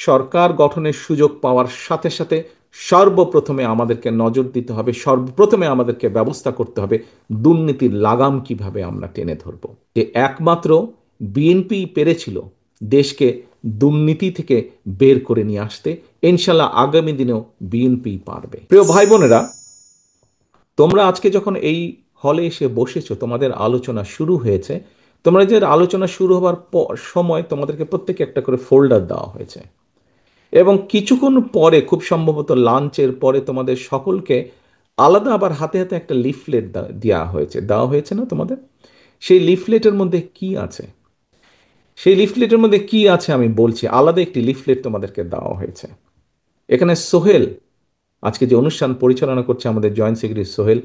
সরকার গঠনের সুযোগ পাওয়ার সাথে সাথে সর্বপ্রথমে আমাদেরকে নজর দিতে হবে, সর্বপ্রথমে আমাদেরকে ব্যবস্থা করতে হবে দুর্নীতির লাগাম কিভাবে আমরা টেনে ধরব। যে একমাত্র বিএনপি পেরেছিল দেশকে দুর্নীতি থেকে বের করে নিয়ে আসতে, ইনশাল্লাহ আগামী দিনেও বিএনপি পারবে। প্রিয় ভাই বোনেরা, তোমরা আজকে যখন এই হলে এসে বসেছো, তোমাদের আলোচনা শুরু হয়েছে। তোমরা যে আলোচনা শুরু হবার সময় তোমাদেরকে প্রত্যেকে একটা করে ফোল্ডার দেওয়া হয়েছে, এবং কিছুক্ষণ পরে খুব সম্ভবত লাঞ্চের পরে তোমাদের সকলকে আলাদা আবার হাতে হাতে একটা লিফলেট দেওয়া হয়েছে না তোমাদের? সেই লিফলেটের মধ্যে কি আছে? সেই লিফলেটের মধ্যে কি আছে আমি বলছি। আলাদা একটি লিফলেট তোমাদেরকে দেওয়া হয়েছে। এখানে সোহেল, আজকে যে অনুষ্ঠান পরিচালনা করছে আমাদের জয়েন্ট সেক্রেটারি সোহেল,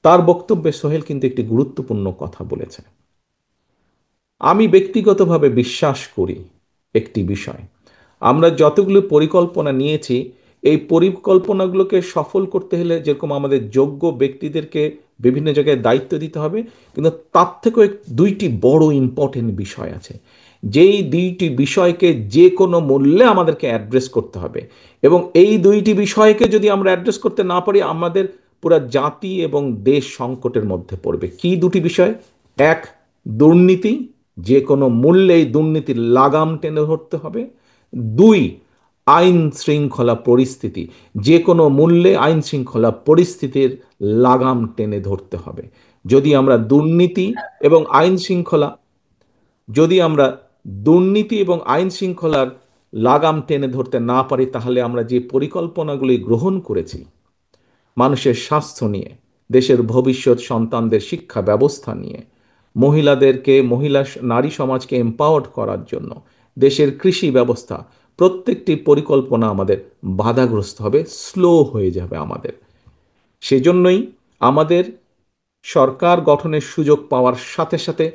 তার বক্তব্যে সোহেল কিন্তু একটি গুরুত্বপূর্ণ কথা বলেছে। আমি ব্যক্তিগতভাবে বিশ্বাস করি একটি বিষয়, আমরা যতগুলো পরিকল্পনা নিয়েছি, এই পরিকল্পনাগুলোকে সফল করতে হলে যেরকম আমাদের যোগ্য ব্যক্তিদেরকে বিভিন্ন জায়গায় দায়িত্ব দিতে হবে, কিন্তু তার থেকেও দুইটি বড় ইম্পর্টেন্ট বিষয় আছে, যেই দুইটি বিষয়কে যে কোনো মূল্যে আমাদেরকে অ্যাড্রেস করতে হবে। এবং এই দুইটি বিষয়কে যদি আমরা অ্যাড্রেস করতে না পারি, আমাদের পুরা জাতি এবং দেশ সংকটের মধ্যে পড়বে। কি দুটি বিষয়? এক, দুর্নীতি, যে কোনো মূল্যেই দুর্নীতির লাগাম টেনে ধরতে হবে। দুই, আইন শৃঙ্খলা পরিস্থিতি, যে কোনো মূল্যে আইন শৃঙ্খলা পরিস্থিতির লাগাম টেনে ধরতে হবে। যদি আমরা দুর্নীতি এবং আইন শৃঙ্খলা যদি আমরা দুর্নীতি এবং আইন শৃঙ্খলার লাগাম টেনে ধরতে না পারি, তাহলে আমরা যে পরিকল্পনাগুলি গ্রহণ করেছি মানুষের স্বাস্থ্য নিয়ে, দেশের ভবিষ্যৎ সন্তানদের শিক্ষা ব্যবস্থা নিয়ে, নারী সমাজকে এম্পাওয়ার্ড করার জন্য, দেশের কৃষি ব্যবস্থা, প্রত্যেকটি পরিকল্পনা আমাদের বাধাগ্রস্ত হবে, স্লো হয়ে যাবে আমাদের। সেজন্যই আমাদের সরকার গঠনের সুযোগ পাওয়ার সাথে সাথে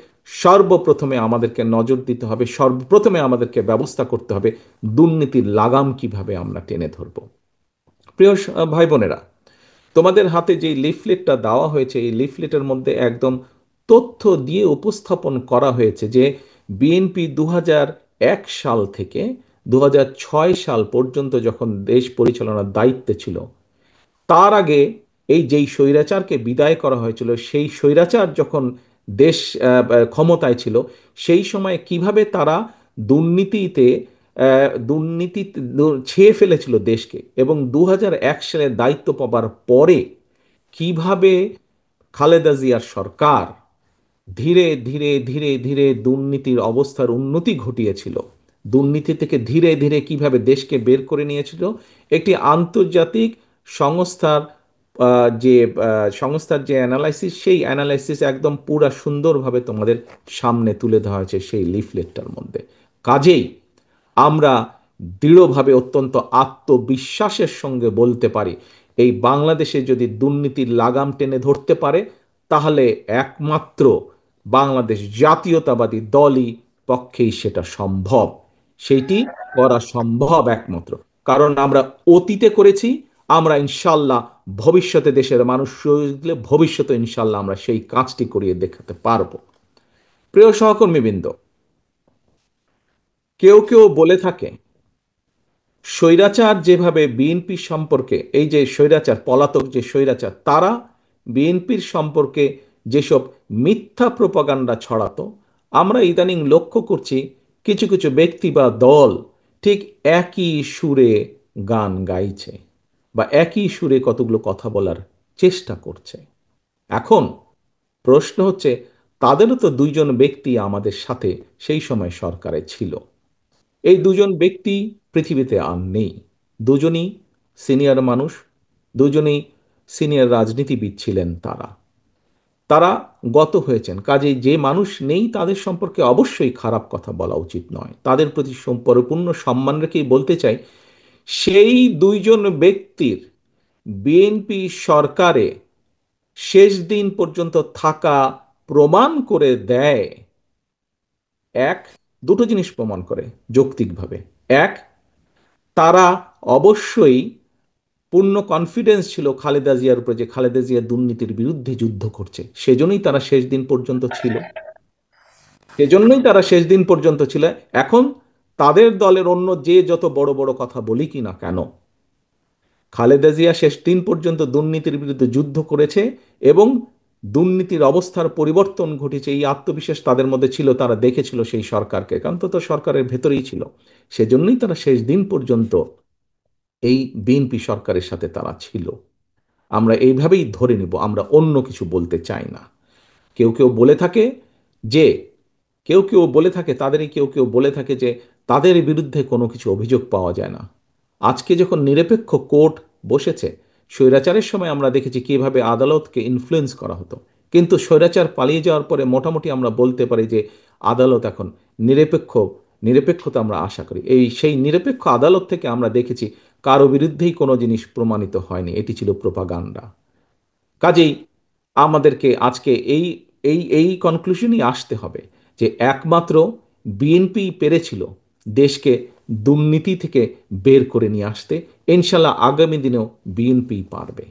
সর্বপ্রথমে আমাদেরকে নজর দিতে হবে, সর্বপ্রথমে আমাদেরকে ব্যবস্থা করতে হবে দুর্নীতির লাগাম কিভাবে আমরা টেনে ধরব। প্রিয় ভাই বোনেরা, তোমাদের হাতে যে লিফলেটটা দেওয়া হয়েছে, এই লিফলেটের মধ্যে একদম তথ্য দিয়ে উপস্থাপন করা হয়েছে যে বিএনপি 2001 সাল থেকে 2006 সাল পর্যন্ত যখন দেশ পরিচালনার দায়িত্বে ছিল, তার আগে এই যেই স্বৈরাচারকে বিদায় করা হয়েছিল, সেই স্বৈরাচার যখন দেশ ক্ষমতায় ছিল, সেই সময় কিভাবে তারা দুর্নীতিতে দুর্নীতি ছেয়ে ফেলেছিল দেশকে, এবং 2001 সালে দায়িত্ব পাবার পরে কিভাবে খালেদা জিয়ার সরকার ধীরে ধীরে ধীরে ধীরে দুর্নীতির অবস্থার উন্নতি ঘটিয়েছিল, দুর্নীতি থেকে ধীরে ধীরে কিভাবে দেশকে বের করে নিয়েছিল। একটি আন্তর্জাতিক সংস্থার সংস্থার যে অ্যানালাইসিস, সেই অ্যানালাইসিস একদম পুরা সুন্দরভাবে তোমাদের সামনে তুলে ধরা হয়েছে সেই লিফলেটটার মধ্যে। কাজেই আমরা দৃঢ়ভাবে, অত্যন্ত আত্মবিশ্বাসের সঙ্গে বলতে পারি, এই বাংলাদেশে যদি দুর্নীতির লাগাম টেনে ধরতে পারে, তাহলে একমাত্র বাংলাদেশ জাতীয়তাবাদী দলই পক্ষেই সেটা সম্ভব। সেইটি করা সম্ভব একমাত্র কারণ আমরা অতীতে করেছি। আমরা ইনশাল্লাহ ভবিষ্যতে দেশের মানুষ দিলে ভবিষ্যতে ইনশাল্লাহ আমরা সেই কাজটি করিয়ে দেখাতে পারবো। প্রিয় সহকর্মীবৃন্দ, কেউ কেউ বলে থাকে স্বৈরাচার যেভাবে বিএনপি সম্পর্কে, এই যে স্বৈরাচার, পলাতক যে স্বৈরাচার, তারা বিএনপির সম্পর্কে যেসব মিথ্যা প্রপাগান্ডা ছড়াতো, আমরা ইদানিং লক্ষ্য করছি কিছু কিছু ব্যক্তি বা দল ঠিক একই সুরে গান গাইছে, বা একই সুরে কতগুলো কথা বলার চেষ্টা করছে। এখন প্রশ্ন হচ্ছে, তাদেরও তো দুইজন ব্যক্তি আমাদের সাথে সেই সময় সরকারে ছিল। এই দুজন ব্যক্তি পৃথিবীতে আর নেই। দুজনই সিনিয়র মানুষ, দুজনেই সিনিয়র রাজনীতিবিদ ছিলেন। তারা তারা গত হয়েছেন। কাজেই যে মানুষ নেই তাদের সম্পর্কে অবশ্যই খারাপ কথা বলা উচিত নয়, তাদের প্রতি পরিপূর্ণ সম্মান রেখেই বলতে চাই, সেই দুইজন ব্যক্তির বিএনপি সরকারে শেষ দিন পর্যন্ত থাকা প্রমাণ করে দেয়, এক, দুটো জিনিস প্রমাণ করে যৌক্তিকভাবে। এক, তারা অবশ্যই পূর্ণ কনফিডেন্স ছিল খালেদা জিয়ার উপরে, যে খালেদা জিয়া দুর্নীতির বিরুদ্ধে যুদ্ধ করছে, সেজন্যই তারা শেষ দিন পর্যন্ত ছিল। এখন তাদের দলের অন্য যে যত বড় বড় কথা বলি কি না কেন, খালেদা জিয়া শেষ দিন পর্যন্ত দুর্নীতির বিরুদ্ধে যুদ্ধ করেছে এবং দুর্নীতির অবস্থার পরিবর্তন ঘটেছে, এই আত্মবিশ্বাস তাদের মধ্যে ছিল। তারা দেখেছিল সেই সরকারকে, কারণ তো সরকারের ভেতরেই ছিল। সেজন্যই তারা শেষ দিন পর্যন্ত এই বিএনপি সরকারের সাথে তারা ছিল। আমরা এইভাবেই ধরে নিব, আমরা অন্য কিছু বলতে চাই না। কেউ কেউ বলে থাকে যে কেউ কেউ বলে থাকে, তাদেরই কেউ কেউ বলে থাকে যে তাদের বিরুদ্ধে কোনো কিছু অভিযোগ পাওয়া যায় না। আজকে যখন নিরপেক্ষ কোর্ট বসেছে, স্বৈরাচারের সময় আমরা দেখেছি কিভাবে আদালতকে ইনফ্লুয়েন্স করা হতো, কিন্তু স্বৈরাচার পালিয়ে যাওয়ার পরে মোটামুটি আমরা বলতে পারি যে আদালত এখন নিরপেক্ষ। নিরপেক্ষতা আমরা আশা করি, সেই নিরপেক্ষ আদালত থেকে আমরা দেখেছি কারো বিরুদ্ধেই কোনো জিনিস প্রমাণিত হয়নি, এটি ছিল প্রোপাগান্ডা। কাজেই আমাদেরকে আজকে এই এই এই কনক্লুশনই আসতে হবে যে একমাত্র বিএনপি পেরেছিল দেশকে দুর্নীতি থেকে বের করে নিয়ে আসতে। ইনশাল্লাহ আগামী দিনেও বিএনপি পারবে।